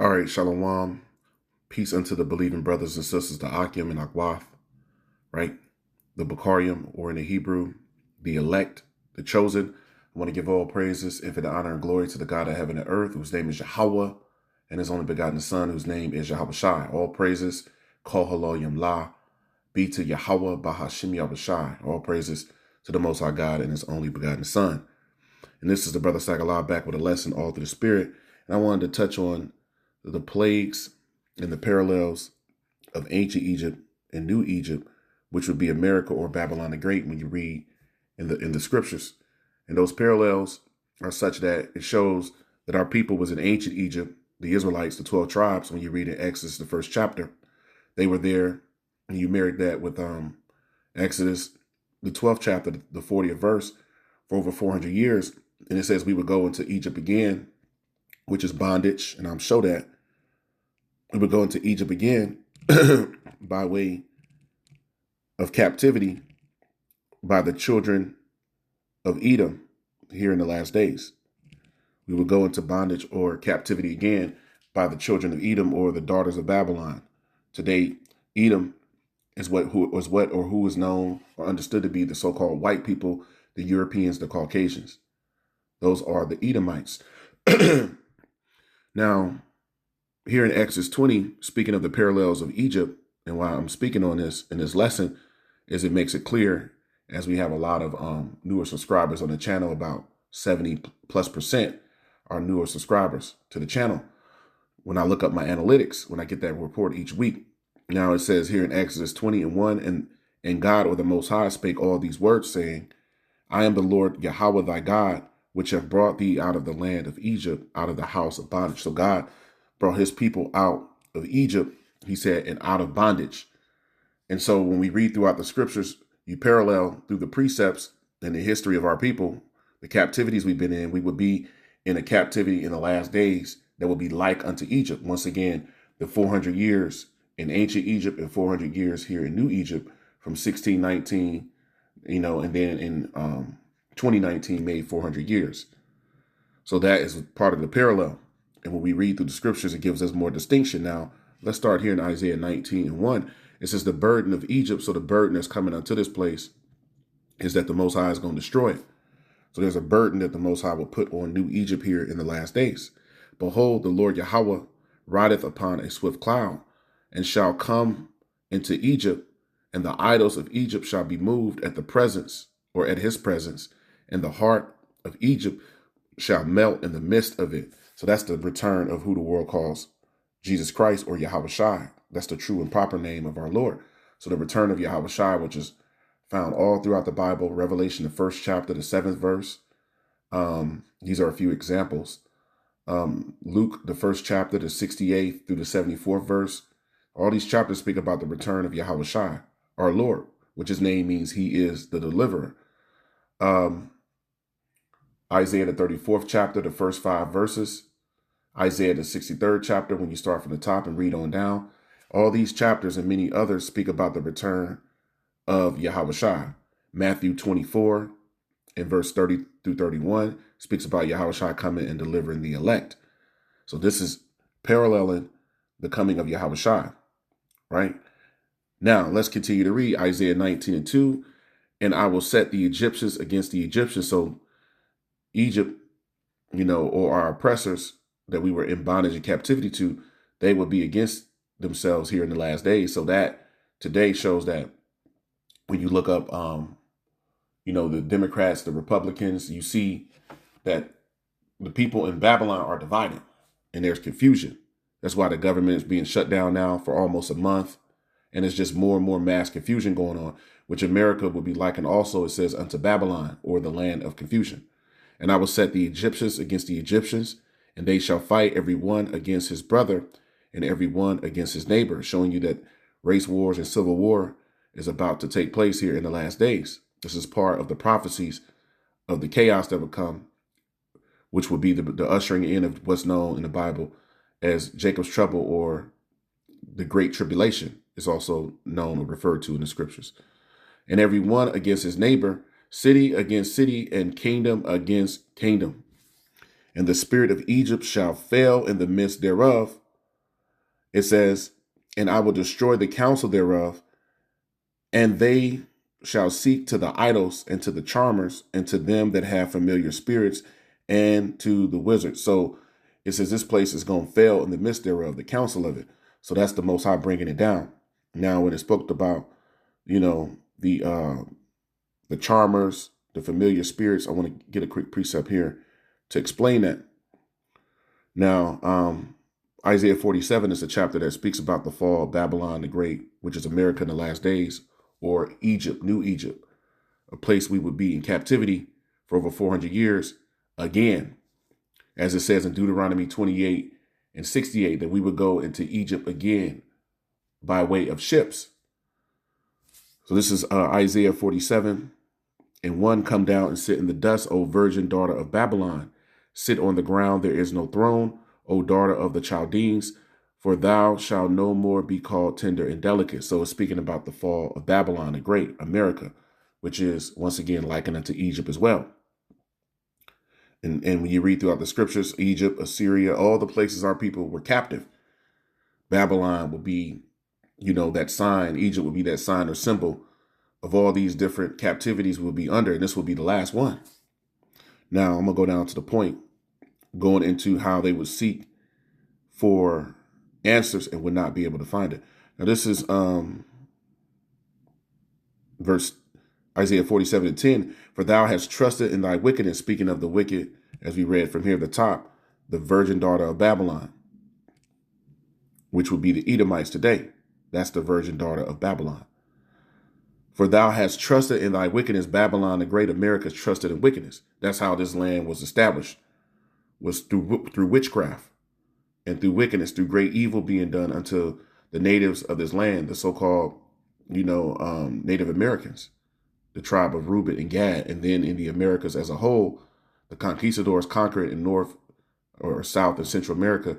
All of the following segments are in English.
All right, Shalom. Peace unto the believing brothers and sisters, the Akim and Akwath, right? The Bukarium, or in the Hebrew, the elect, the chosen. I want to give all praises, infinite honor and glory to the God of heaven and earth, whose name is Yahweh, and his only begotten Son, whose name is Yahweh Shai. All praises, Kol Haloyim La, be to Yahweh Bahashim Yahweh Shai. All praises to the Most High God and his only begotten Son. And this is the Brother Sagalah back with a lesson all through the Spirit. And I wanted to touch on the plagues and the parallels of ancient Egypt and New Egypt, which would be America or Babylon the Great when you read in the scriptures. And those parallels are such that it shows that our people was in ancient Egypt, the Israelites, the 12 tribes. When you read in Exodus, the first chapter, they were there, and you married that with Exodus, the 12th chapter, the 40th verse, for over 400 years. And it says we would go into Egypt again, which is bondage, and I'm sure that we would go into Egypt again by way of captivity by the children of Edom here in the last days. We would go into bondage or captivity again by the children of Edom or the daughters of Babylon. Today, Edom is who is known or understood to be the so-called white people, the Europeans, the Caucasians. Those are the Edomites. Now, here in Exodus 20, speaking of the parallels of Egypt, and why I'm speaking on this in this lesson, is it makes it clear, as we have a lot of newer subscribers on the channel, about 70+% are newer subscribers to the channel. When I look up my analytics, when I get that report each week, now it says here in Exodus 20:1, and God or the Most High spake all these words, saying, I am the Lord Yahweh thy God, which have brought thee out of the land of Egypt, out of the house of bondage. So God brought his people out of Egypt, he said, and out of bondage. And so when we read throughout the scriptures, you parallel through the precepts and the history of our people, the captivities we've been in, we would be in a captivity in the last days that will be like unto Egypt. Once again, the 400 years in ancient Egypt and 400 years here in New Egypt from 1619, and then in 2019 made 400 years. So that is part of the parallel. And when we read through the scriptures, it gives us more distinction. Now, let's start here in Isaiah 19:1. It says the burden of Egypt. So the burden that's coming unto this place is that the Most High is going to destroy it. So there's a burden that the Most High will put on New Egypt here in the last days. Behold, the Lord Yahweh rideth upon a swift cloud, and shall come into Egypt, and the idols of Egypt shall be moved at the presence, or at his presence, and the heart of Egypt shall melt in the midst of it. So that's the return of who the world calls Jesus Christ, or Yahweh Shai. That's the true and proper name of our Lord. So the return of Yahweh Shai, which is found all throughout the Bible, Revelation, the 1st chapter, the 7th verse. These are a few examples. Luke, the 1st chapter, the 68th through the 74th verse. All these chapters speak about the return of Yahweh Shai, our Lord, which his name means he is the deliverer. Isaiah, the 34th chapter, the first 5 verses. Isaiah, the 63rd chapter, when you start from the top and read on down. All these chapters and many others speak about the return of Yahweh Shai. Matthew 24 and verse 30 through 31 speaks about Yahweh Shai coming and delivering the elect. So this is paralleling the coming of Yahweh Shai, right? Now, let's continue to read Isaiah 19:2. And I will set the Egyptians against the Egyptians. So Egypt, or our oppressors that we were in bondage and captivity to, they would be against themselves here in the last days. So that today shows that when you look up, the Democrats, the Republicans, you see that the people in Babylon are divided and there's confusion. That's why the government is being shut down now for almost a month. And it's just more and more mass confusion going on, which America would be likened also, it says, unto Babylon, or the land of confusion. And I will set the Egyptians against the Egyptians, and they shall fight every one against his brother and every one against his neighbor, showing you that race wars and civil war is about to take place here in the last days. This is part of the prophecies of the chaos that would come, which would be the ushering in of what's known in the Bible as Jacob's trouble, or the Great Tribulation is also known or referred to in the scriptures. And every one against his neighbor, city against city, and kingdom against kingdom. And the spirit of Egypt shall fail in the midst thereof, It says, and I will destroy the counsel thereof, and they shall seek to the idols and to the charmers and to them that have familiar spirits and to the wizards. So it says this place is going to fail in the midst thereof, the counsel of it. So that's the Most High bringing it down. Now, when it spoke about, the charmers, the familiar spirits, I want to get a quick precept here to explain that. Now, Isaiah 47 is a chapter that speaks about the fall of Babylon the Great, which is America in the last days, or Egypt, New Egypt, a place we would be in captivity for over 400 years again, as it says in Deuteronomy 28 and 68, that we would go into Egypt again by way of ships. So this is Isaiah 47 and 1, come down and sit in the dust, O virgin daughter of Babylon. Sit on the ground, there is no throne, O daughter of the Chaldeans, for thou shalt no more be called tender and delicate. So it's speaking about the fall of Babylon the Great, America, which is once again likened unto Egypt as well. And when you read throughout the scriptures, Egypt, Assyria, all the places our people were captive, Babylon will be, that sign. Egypt will be that sign or symbol of all these different captivities we'll be under. And this will be the last one. Now I'm going to go down to the point, going into how they would seek for answers and would not be able to find it. Now this is verse Isaiah 47 and 10. For thou hast trusted in thy wickedness, speaking of the wicked, as we read from here at the top, the virgin daughter of Babylon, which would be the Edomites today. That's the virgin daughter of Babylon. For thou hast trusted in thy wickedness, Babylon the Great, America trusted in wickedness. That's how this land was established, was through witchcraft and through wickedness, through great evil being done unto the natives of this land, the so-called, Native Americans, the tribe of Reuben and Gad. And then in the Americas as a whole, the conquistadors conquered in North or South and Central America,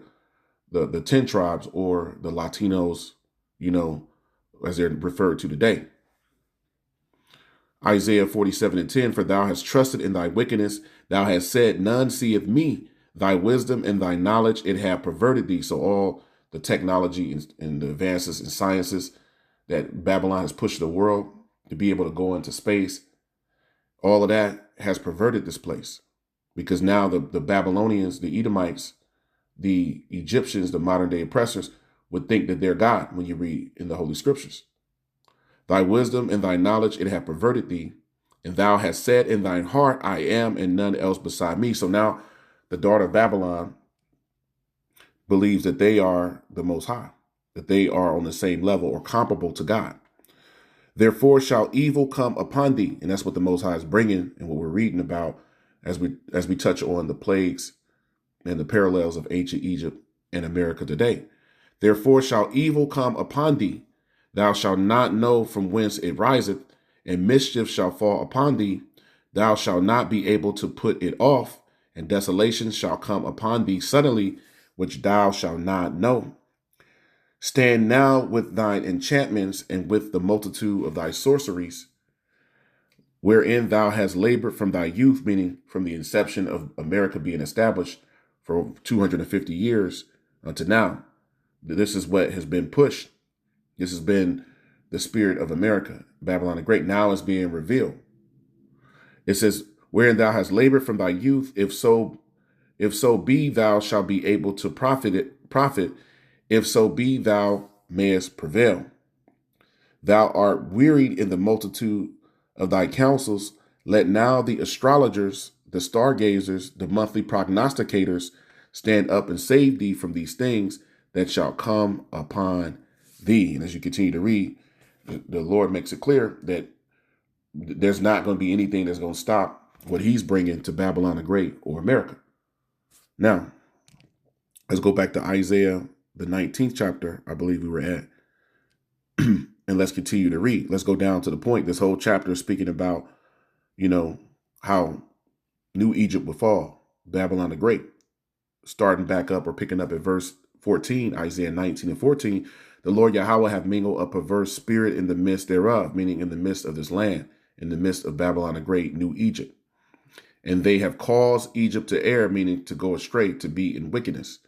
the 10 tribes, or the Latinos, as they're referred to today. Isaiah 47 and 10, for thou hast trusted in thy wickedness. Thou hast said, none seeth me. Thy wisdom and thy knowledge, it hath perverted thee. So all the technology and the advances in sciences that Babylon has pushed the world to be able to go into space, all of that has perverted this place. Because now the Babylonians, the Edomites, the Egyptians, the modern day oppressors, would think that they're God when you read in the Holy Scriptures. Thy wisdom and thy knowledge, it hath perverted thee. And thou hast said in thine heart, I am, and none else beside me. So now the daughter of Babylon believes that they are the Most High, that they are on the same level or comparable to God. Therefore shall evil come upon thee. And that's what the Most High is bringing and what we're reading about as we touch on the plagues and the parallels of ancient Egypt and America today. Therefore shall evil come upon thee. Thou shalt not know from whence it riseth, and mischief shall fall upon thee. Thou shalt not be able to put it off, and desolation shall come upon thee suddenly, which thou shalt not know. Stand now with thine enchantments and with the multitude of thy sorceries, wherein thou hast labored from thy youth, meaning from the inception of America being established for 250 years unto now. This is what has been pushed. This has been the spirit of America. Babylon the Great now is being revealed. It says, wherein thou hast labored from thy youth, if so be thou shalt be able to profit, if so be thou mayest prevail. Thou art wearied in the multitude of thy counsels. Let now the astrologers, the stargazers, the monthly prognosticators stand up and save thee from these things that shall come upon thee. And as you continue to read, the Lord makes it clear that there's not going to be anything that's going to stop what he's bringing to Babylon the Great or America. Now, let's go back to Isaiah, the 19th chapter, I believe we were at, and let's continue to read. Let's go down to the point. This whole chapter is speaking about, how New Egypt would fall, Babylon the Great. Starting back up or picking up at verse 14, Isaiah 19 and 14, the Lord Yahweh hath mingled a perverse spirit in the midst thereof, meaning in the midst of this land, in the midst of Babylon the Great, New Egypt. And they have caused Egypt to err, meaning to go astray, to be in wickedness.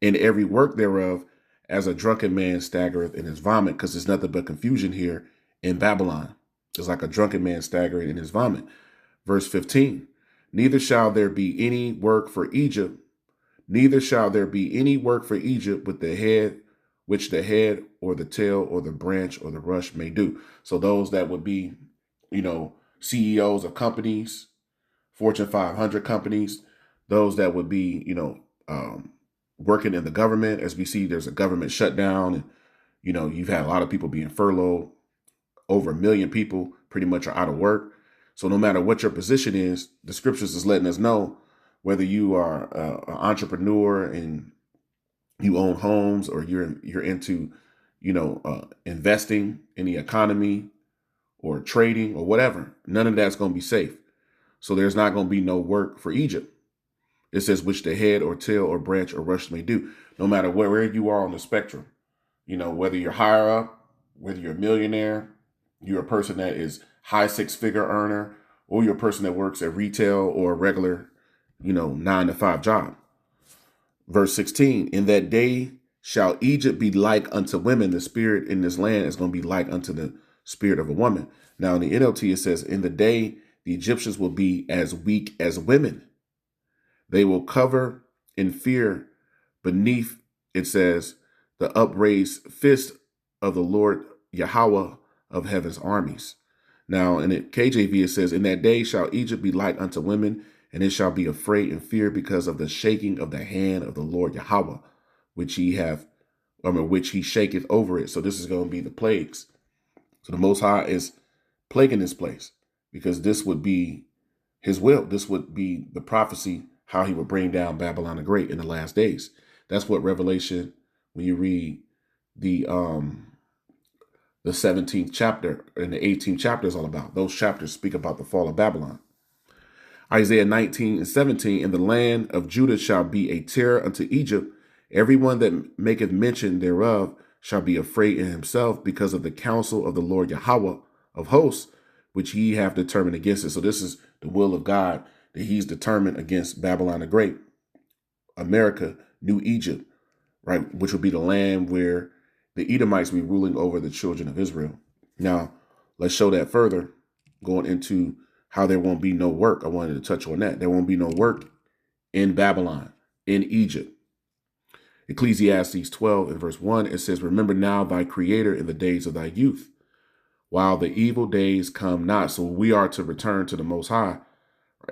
In every work thereof, as a drunken man staggereth in his vomit, because there's nothing but confusion here in Babylon. It's like a drunken man staggering in his vomit. Verse 15, neither shall there be any work for Egypt, neither shall there be any work for Egypt with the head, which the head or the tail or the branch or the rush may do. So those that would be, CEOs of companies, Fortune 500 companies, those that would be, working in the government. As we see, there's a government shutdown, and, you've had a lot of people being furloughed. Over 1 million people pretty much are out of work. So no matter what your position is, the scriptures is letting us know, whether you are an entrepreneur and you own homes, or you're into, investing in the economy or trading or whatever, none of that's going to be safe. So there's not going to be no work for Egypt. It says, which the head or tail or branch or rush may do. No matter where you are on the spectrum, whether you're higher up, whether you're a millionaire, you're a person that is high 6-figure earner, or you're a person that works at retail or a regular, 9-to-5 job. Verse 16, in that day shall Egypt be like unto women. The spirit in this land is going to be like unto the spirit of a woman. Now in the NLT, it says, in the day the Egyptians will be as weak as women. They will cover in fear beneath, it says, the upraised fist of the Lord Yahweh of heaven's armies. Now in the KJV, it says, in that day shall Egypt be like unto women, and it shall be afraid and fear because of the shaking of the hand of the Lord Yahweh, which he shaketh over it. So this is going to be the plagues. So the Most High is plaguing this place because this would be his will. This would be the prophecy, how he would bring down Babylon the Great in the last days. That's what Revelation, when you read the 17th chapter and the 18th chapter is all about. Those chapters speak about the fall of Babylon. Isaiah 19:17, in the land of Judah shall be a terror unto Egypt. Everyone that maketh mention thereof shall be afraid in himself because of the counsel of the Lord Yahweh of hosts, which he hath determined against it. So this is the will of God, that he's determined against Babylon the Great, America, New Egypt, right? Which will be the land where the Edomites will be ruling over the children of Israel. Now, let's show that further, going into how there won't be no work. I wanted to touch on that. There won't be no work in Babylon, in Egypt. Ecclesiastes 12 and verse 1, it says, remember now thy creator in the days of thy youth, while the evil days come not. So we are to return to the Most High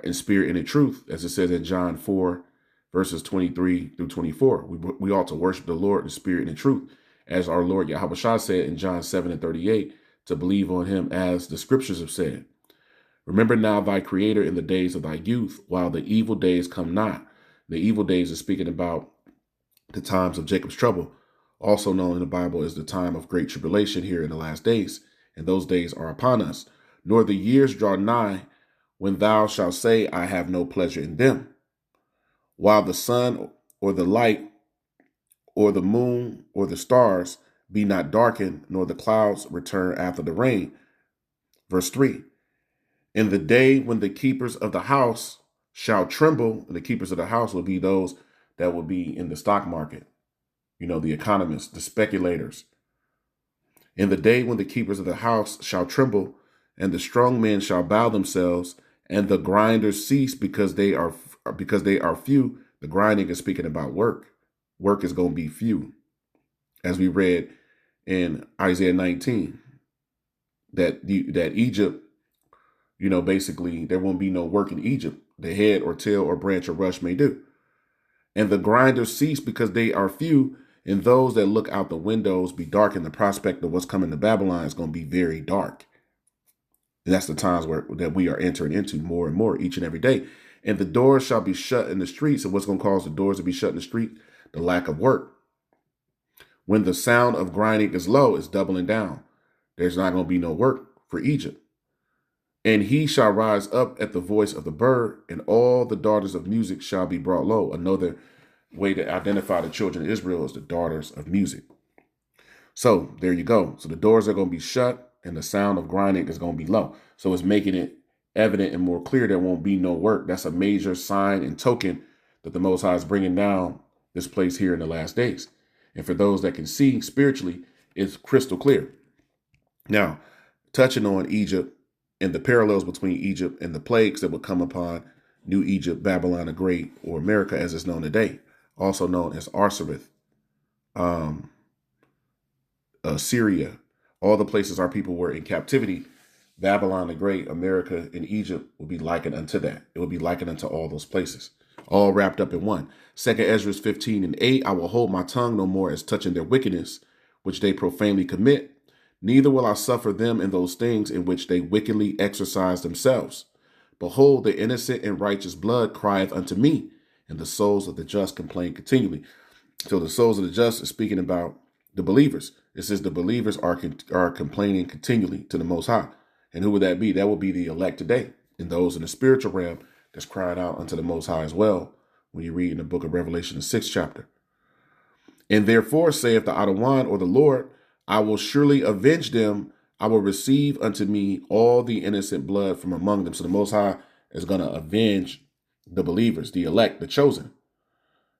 in spirit and in truth, as it says in John 4, verses 23 through 24. We ought to worship the Lord in spirit and in truth, as our Lord Yahweh Shah said in John 7 and 38, to believe on him as the scriptures have said. Remember now thy creator in the days of thy youth, while the evil days come not. The evil days is speaking about the times of Jacob's trouble, also known in the Bible as the time of great tribulation here in the last days. And those days are upon us. Nor the years draw nigh when thou shalt say, I have no pleasure in them. While the sun or the light or the moon or the stars be not darkened, nor the clouds return after the rain. Verse 3, in the day when the keepers of the house shall tremble, and the keepers of the house will be those that will be in the stock market, the economists, the speculators. In the day when the keepers of the house shall tremble, and the strong men shall bow themselves, and the grinders cease because they are few. The grinding is speaking about work. Work is going to be few, as we read in Isaiah 19, that Egypt, basically there won't be no work in Egypt. The head or tail or branch or rush may do. And the grinders cease because they are few, and those that look out the windows be dark, and the prospect of what's coming to Babylon is going to be very dark. And that's the times that we are entering into more and more each and every day. And the doors shall be shut in the streets. And what's going to cause the doors to be shut in the street? The lack of work. When the sound of grinding is low, it's doubling down. There's not going to be no work for Egypt. And he shall rise up at the voice of the bird, and all the daughters of music shall be brought low. Another way to identify the children of Israel is the daughters of music. So there you go. So the doors are going to be shut, and the sound of grinding is going to be low. So it's making it evident and more clear there won't be no work. That's a major sign and token that the Most High is bringing down this place here in the last days. And for those that can see spiritually, it's crystal clear. Now, touching on Egypt and the parallels between Egypt and the plagues that would come upon New Egypt, Babylon the Great, or America as it's known today, also known as Arsareth, Syria, all the places our people were in captivity. Babylon the Great, America, and Egypt will be likened unto that. It will be likened unto all those places, all wrapped up in one. 2 Ezra 15:8, I will hold my tongue no more as touching their wickedness, which they profanely commit, neither will I suffer them in those things in which they wickedly exercise themselves. Behold, the innocent and righteous blood crieth unto me, and the souls of the just complain continually. So the souls of the just is speaking about the believers. It says the believers are complaining continually to the Most High. And who would that be? That would be the elect today, and those in the spiritual realm that's crying out unto the Most High as well, when you read in the book of Revelation, the 6th chapter. And therefore saith the Adawan, or the Lord, I will surely avenge them. I will receive unto me all the innocent blood from among them. So the Most High is going to avenge the believers, the elect, the chosen.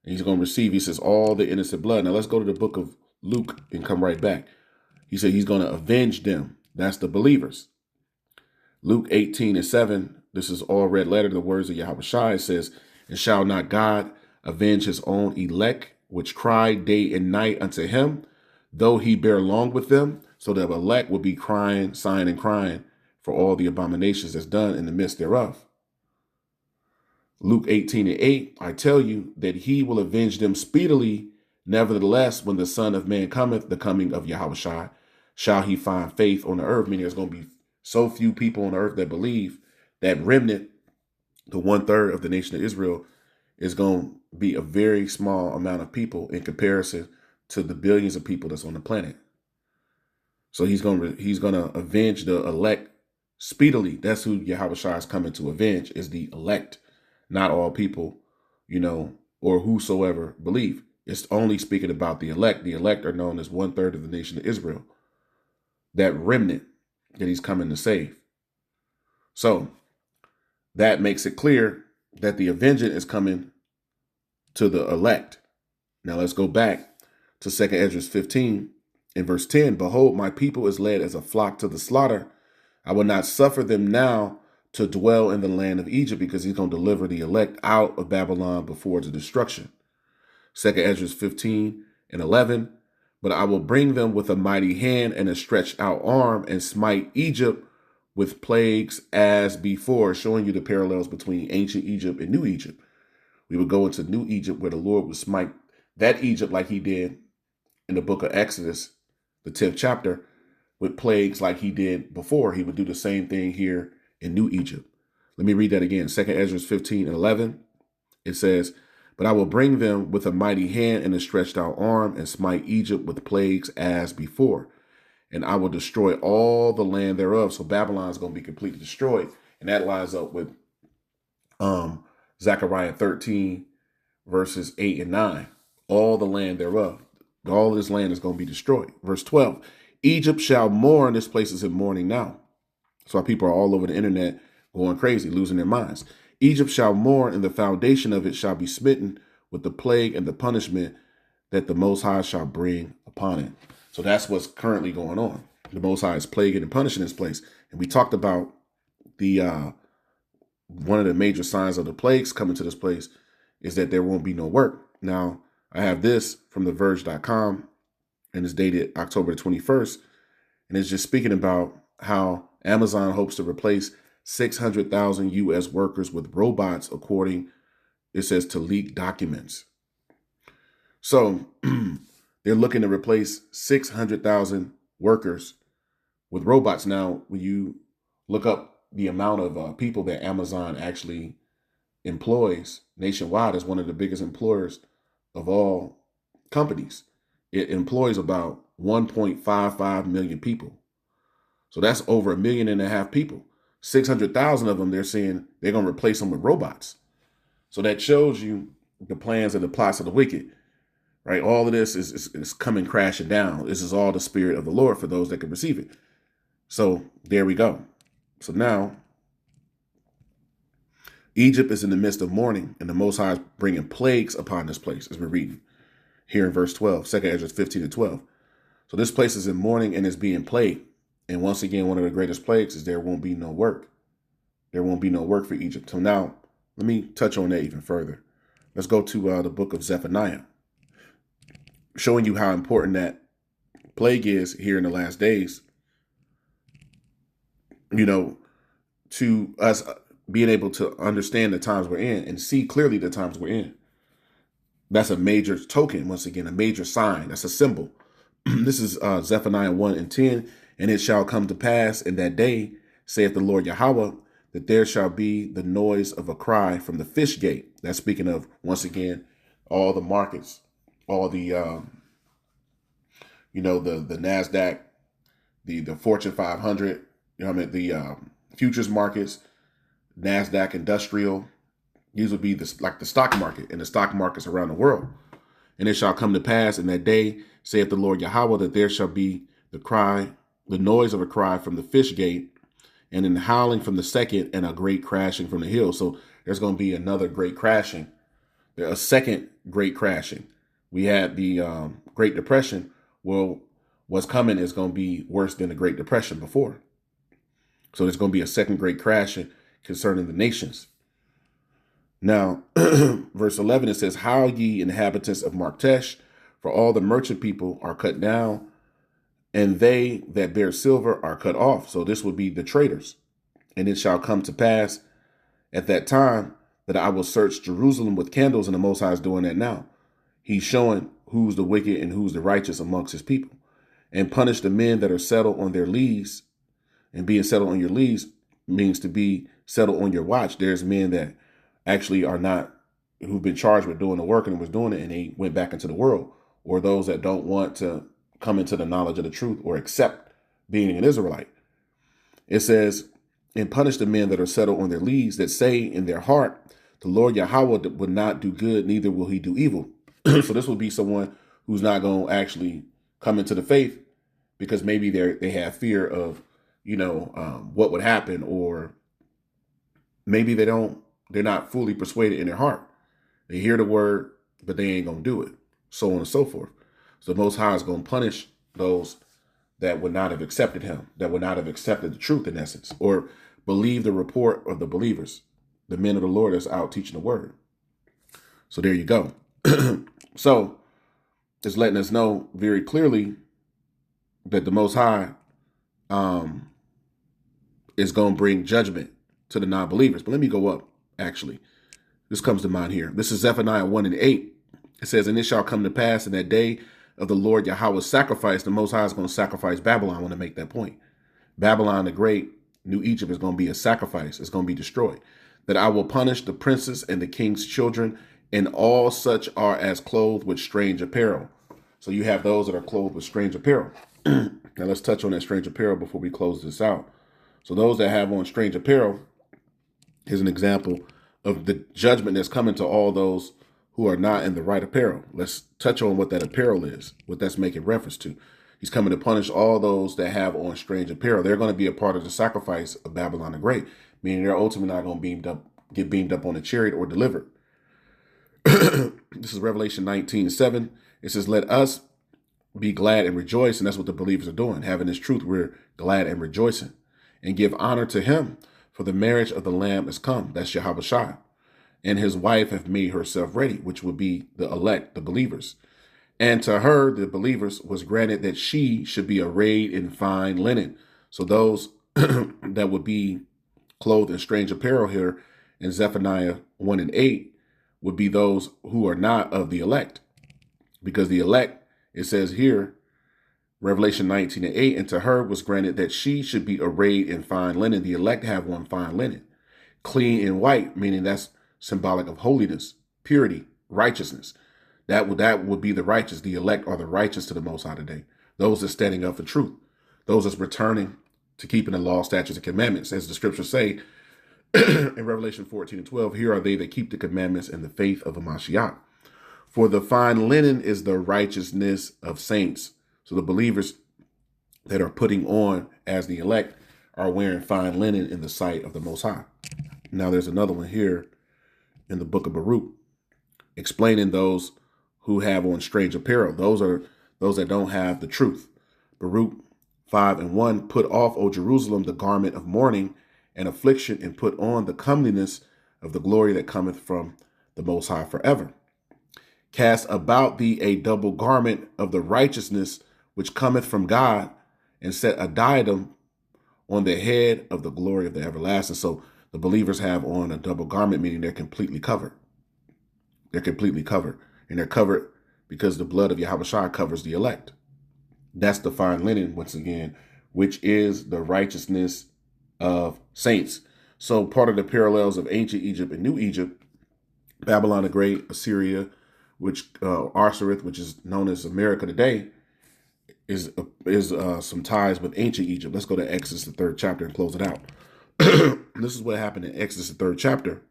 And he's going to receive, he says, all the innocent blood. Now let's go to the book of Luke and come right back. He said he's going to avenge them. That's the believers. Luke 18:7, this is all red letter, the words of Yahweh Shai. It says, and shall not God avenge his own elect, which cry day and night unto him, though he bear long with them? So the elect will be crying, sighing, and crying for all the abominations that's done in the midst thereof. Luke 18:8, I tell you that he will avenge them speedily. Nevertheless, when the Son of Man cometh, the coming of Yahweh Shai, shall he find faith on the earth? Meaning there's going to be so few people on earth that believe. That remnant, the 1/3 of the nation of Israel, is going to be a very small amount of people in comparison to the billions of people that's on the planet. So he's going to avenge the elect speedily. That's who Yahweh Shai is coming to avenge, is the elect, not all people, or whosoever believe. It's only speaking about the elect. The elect are known as 1/3 of the nation of Israel. That remnant that he's coming to save. So that makes it clear that the avenging is coming to the elect. Now let's go back to 2 Ezra 15 in verse 10. Behold, my people is led as a flock to the slaughter. I will not suffer them now to dwell in the land of Egypt, because he's going to deliver the elect out of Babylon before the destruction. 2 Ezra 15:11. But I will bring them with a mighty hand and a stretched out arm, and smite Egypt with plagues as before, showing you the parallels between ancient Egypt and New Egypt. We would go into New Egypt, where the Lord would smite that Egypt like he did in the book of Exodus, the 10th chapter, with plagues like he did before. He would do the same thing here in New Egypt. Let me read that again. 2 Ezra 15:11. It says, but I will bring them with a mighty hand and a stretched out arm, and smite Egypt with plagues as before. And I will destroy all the land thereof. So Babylon is going to be completely destroyed. And that lines up with Zechariah 13, verses 8 and 9. All the land thereof. All of this land is going to be destroyed. Verse 12, Egypt shall mourn. This place is in mourning now. So our people are all over the internet going crazy, losing their minds. Egypt shall mourn, and the foundation of it shall be smitten with the plague and the punishment that the Most High shall bring upon it. So that's what's currently going on. The Most High is plaguing and punishing this place. And we talked about the one of the major signs of the plagues coming to this place is that there won't be no work. Now, I have this from TheVerge.com, and it's dated October the 21st. And it's just speaking about how Amazon hopes to replace 600,000 U.S. workers with robots, according, it says, to leaked documents. So they're looking to replace 600,000 workers with robots. Now, when you look up the amount of people that Amazon actually employs nationwide, is one of the biggest employers of all companies. It employs about 1.55 million people. So that's over 1.5 million people. 600,000 of them, they're saying they're going to replace them with robots. So that shows you the plans and the plots of the wicked, right? All of this is coming crashing down. This is all the spirit of the Lord for those that can receive it. So there we go. So now Egypt is in the midst of mourning, and the Most High is bringing plagues upon this place, as we're reading. here in verse 12, 2 Ezra 15 and 12. So this place is in mourning and is being plagued. And once again, one of the greatest plagues is there won't be no work. There won't be no work for Egypt. So now, let me touch on that even further. Let's go to the book of Zephaniah, showing you how important that plague is here in the last days. You know, to us being able to understand the times we're in and see clearly the times we're in. That's a major token, once again, a major sign. That's a symbol. This is Zephaniah 1 and 10. And it shall come to pass in that day, saith the Lord Yahweh, that there shall be the noise of a cry from the fish gate. That's speaking of, once again, all the markets, all the, the NASDAQ, the Fortune 500, the futures markets, NASDAQ industrial. These would be like the stock market and the stock markets around the world. And it shall come to pass in that day, saith the Lord Yahweh, that there shall be the noise of a cry from the fish gate, and in howling from the second, and a great crashing from the hill. So there's going to be another great crashing. There's a second great crashing. We had the Great Depression. Well, what's coming is going to be worse than the Great Depression before. So there's going to be a second great crashing concerning the nations. Now, verse 11, it says, "Howl ye inhabitants of Martesh, for all the merchant people are cut down, and they that bear silver are cut off." So this would be the traders. "And it shall come to pass at that time that I will search Jerusalem with candles," and the Most High is doing that now. He's showing who's the wicked and who's the righteous amongst his people, "and punish the men that are settled on their leaves." And being settled on your leaves means to be settled on your watch. There's men that actually are not, who've been charged with doing the work and was doing it, and they went back into the world, or those that don't want to come into the knowledge of the truth or accept being an Israelite. It says, "And punish the men that are settled on their leaves, that say in their heart, the Lord Yahweh would not do good, neither will he do evil." So this will be someone who's not going to actually come into the faith because maybe they have fear of, what would happen, or maybe they're not fully persuaded in their heart. They hear the word, but they ain't going to do it, so on and so forth. So the Most High is going to punish those that would not have accepted him, that would not have accepted the truth in essence, or believe the report of the believers, the men of the Lord that's out teaching the word. So there you go. So it's letting us know very clearly that the Most High is going to bring judgment to the non-believers. But let me go up, actually. This comes to mind here. This is Zephaniah 1 and 8. It says, "And it shall come to pass in that day of the Lord Yahweh's sacrifice." The Most High is going to sacrifice Babylon. I want to make that point. Babylon the Great, New Egypt, is going to be a sacrifice. It's going to be destroyed. "That I will punish the princes and the king's children, and all such are as clothed with strange apparel." So you have those that are clothed with strange apparel. Now let's touch on that strange apparel before we close this out. So those that have on strange apparel is an example of the judgment that's coming to all those who are not in the right apparel. Let's touch on what that apparel is, what that's making reference to. He's coming to punish all those that have on strange apparel. They're going to be a part of the sacrifice of Babylon the Great, meaning they're ultimately not going to get beamed up on a chariot or delivered. This is Revelation 19:7. It says, "Let us be glad and rejoice." And that's what the believers are doing. Having this truth, we're glad and rejoicing. "And give honor to him, for the marriage of the Lamb is come." That's Yahushua. "And his wife have made herself ready," which would be the elect, the believers. "And to her, the believers, was granted that she should be arrayed in fine linen." So those that would be clothed in strange apparel here in Zephaniah 1 and 8 would be those who are not of the elect. Because the elect, it says here, Revelation 19 and 8, "And to her was granted that she should be arrayed in fine linen." The elect have on fine linen. "Clean and white," meaning that's symbolic of holiness, purity, righteousness. That would be the righteous. The elect are the righteous to the Most High today. Those that standing up for truth. Those that's returning to keeping the law, statutes, and commandments. As the scriptures say in Revelation 14 and 12, "Here are they that keep the commandments and the faith of the Mashiach. For the fine linen is the righteousness of saints." So the believers that are putting on as the elect are wearing fine linen in the sight of the Most High. Now there's another one here in the book of Baruch, explaining those who have on strange apparel. Those are those that don't have the truth. Baruch 5:1, put off, O Jerusalem, the garment of mourning and affliction, and put on the comeliness of the glory that cometh from the Most High forever. Cast about thee a double garment of the righteousness which cometh from God, and set a diadem on the head of the glory of the everlasting. So the believers have on a double garment, meaning they're completely covered. They're completely covered. And they're covered because the blood of Yahushua covers the elect. That's the fine linen, once again, which is the righteousness of saints. So part of the parallels of ancient Egypt and New Egypt, Babylon the Great, Assyria, which Arsareth, which is known as America today, is some ties with ancient Egypt. Let's go to Exodus, the 3rd chapter, and close it out. This is what happened in Exodus, the 3rd chapter,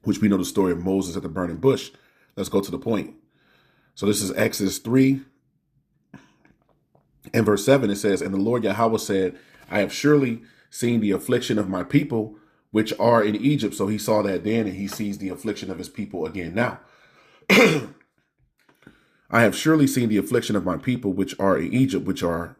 which we know the story of Moses at the burning bush. Let's go to the point. So this is Exodus 3 and verse 7. It says, and the Lord Yahweh said, I have surely seen the affliction of my people, which are in Egypt. So he saw that then, and he sees the affliction of his people again now. I have surely seen the affliction of my people, which are in Egypt, which are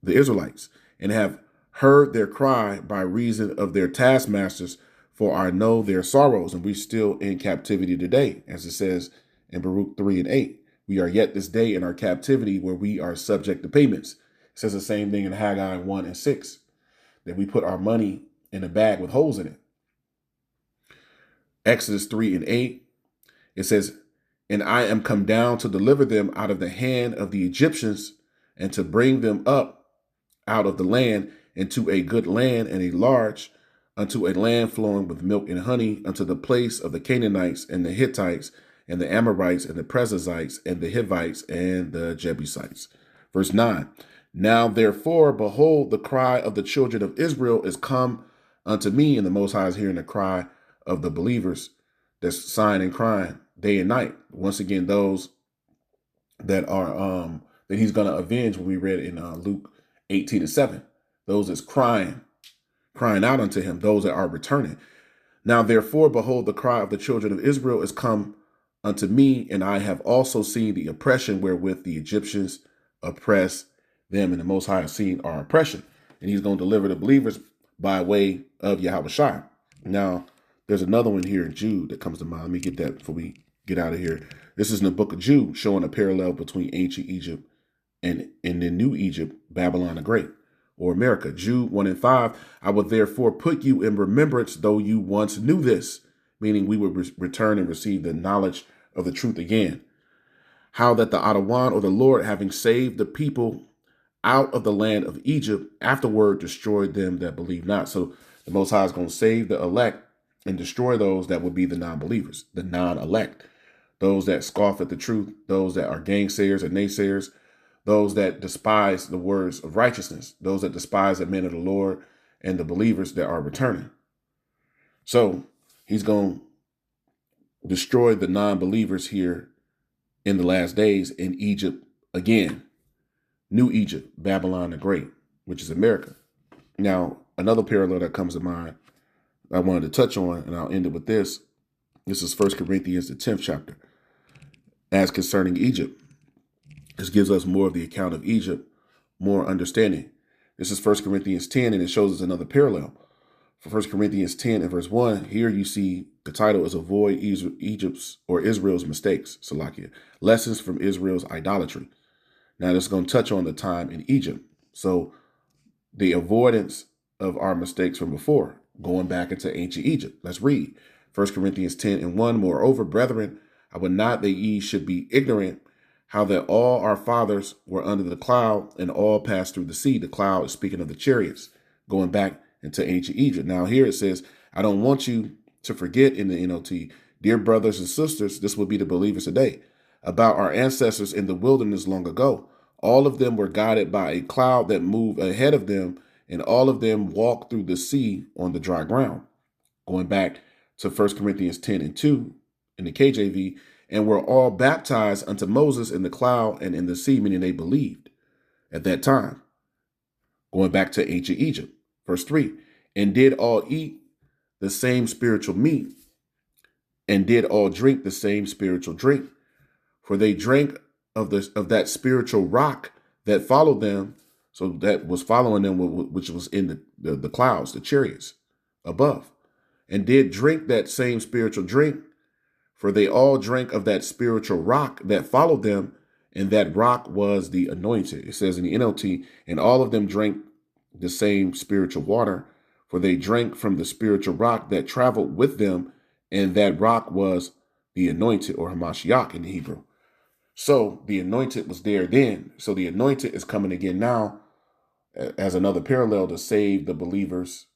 the Israelites, and have heard their cry by reason of their taskmasters, for I know their sorrows. And we're still in captivity today, as it says in Baruch 3:8. We are yet this day in our captivity, where we are subject to payments. It says the same thing in Haggai 1:6, that we put our money in a bag with holes in it. Exodus 3:8, it says, and I am come down to deliver them out of the hand of the Egyptians, and to bring them up out of the land into a good land and a large, unto a land flowing with milk and honey, unto the place of the Canaanites and the Hittites and the Amorites and the Perizzites and the Hivites and the Jebusites. Verse 9, now therefore, behold, the cry of the children of Israel is come unto me. And the Most High is hearing the cry of the believers that's sighing and crying day and night. Once again, those that are that he's going to avenge, when we read in Luke 18:7, those that's crying out unto him, those that are returning. Now therefore, behold, the cry of the children of Israel is come unto me, and I have also seen the oppression wherewith the Egyptians oppress them. And the Most High has seen our oppression, and he's going to deliver the believers by way of Yahushua. Now, there's another one here in Jude that comes to mind. Let me get that before we get out of here. This is in the book of Jude, showing a parallel between ancient Egypt and the New Egypt, Babylon the Great, or America. Jude 1:5, I will therefore put you in remembrance, though you once knew this, meaning we would return and receive the knowledge of the truth again. How that the Adawan, or the Lord, having saved the people out of the land of Egypt, afterward destroyed them that believe not. So the Most High is going to save the elect and destroy those that would be the non-believers, the non-elect, those that scoff at the truth, those that are gainsayers and naysayers, those that despise the words of righteousness, those that despise the men of the Lord, and the believers that are returning. So he's going to destroy the non-believers here in the last days in Egypt again. New Egypt, Babylon the Great, which is America. Now, another parallel that comes to mind I wanted to touch on, and I'll end it with this. This is 1 Corinthians, the 10th chapter. As concerning Egypt, this gives us more of the account of Egypt, more understanding. This is 1 Corinthians 10, and it shows us another parallel. For 1 Corinthians 10 and verse 1, here you see the title is Avoid Egypt's or Israel's Mistakes, Salakia. Lessons from Israel's Idolatry. Now, this is going to touch on the time in Egypt. So the avoidance of our mistakes from before, going back into ancient Egypt. Let's read 1 Corinthians 10 and 1. Moreover, brethren, I would not that ye should be ignorant how that all our fathers were under the cloud and all passed through the sea. The cloud is speaking of the chariots, going back into ancient Egypt. Now here it says, I don't want you to forget in the NLT, dear brothers and sisters, this will be the believers today, about our ancestors in the wilderness long ago. All of them were guided by a cloud that moved ahead of them, and all of them walked through the sea on the dry ground. Going back to 1 Corinthians 10 and 2 in the KJV, and were all baptized unto Moses in the cloud and in the sea, meaning they believed at that time. Going back to ancient Egypt, verse 3, and did all eat the same spiritual meat, and did all drink the same spiritual drink, For they drank of that spiritual rock that followed them, so that was following them, which was in the clouds, the chariots above, and did drink that same spiritual drink. For they all drank of that spiritual rock that followed them, and that rock was the anointed. It says in the NLT, and all of them drank the same spiritual water, for they drank from the spiritual rock that traveled with them, and that rock was the anointed, or Hamashiach in the Hebrew. So the anointed was there then. So the anointed is coming again now as another parallel to save the believers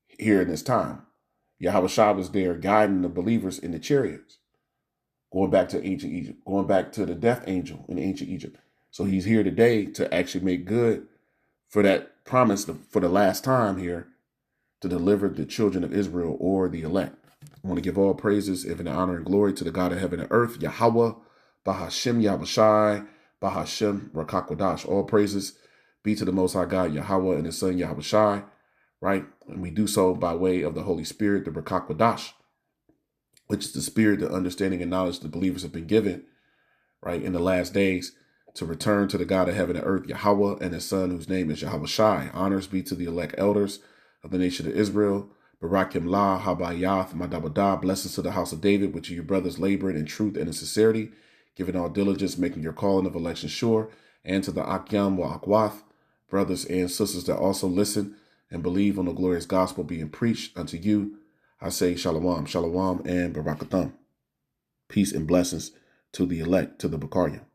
here in this time. Yahweh Shah was there guiding the believers in the chariots, going back to ancient Egypt, going back to the death angel in ancient Egypt. So he's here today to actually make good for that promise for the last time here to deliver the children of Israel, or the elect. I want to give all praises, even honor and glory to the God of heaven and earth, Yahweh, Bahashem Yahushai, Bahashem Rakakwadash. All praises be to the Most High God, Yahweh, and His Son Yahushai, right? And we do so by way of the Holy Spirit, the Rakakwadash, which is the spirit, the understanding and knowledge the believers have been given, right, in the last days, to return to the God of heaven and earth, Yahweh, and His Son, whose name is Yahushai. Honors be to the elect elders of the nation of Israel. Barakim La, Habayath, Madabadah. Blessings to the house of David, which are your brothers laboring in truth and in sincerity, giving all diligence, making your calling of election sure. And to the Akyam wa Akwath, brothers and sisters that also listen and believe on the glorious gospel being preached unto you, I say Shalom, Shalom, and Barakatham. Peace and blessings to the elect, to the Bakaryam.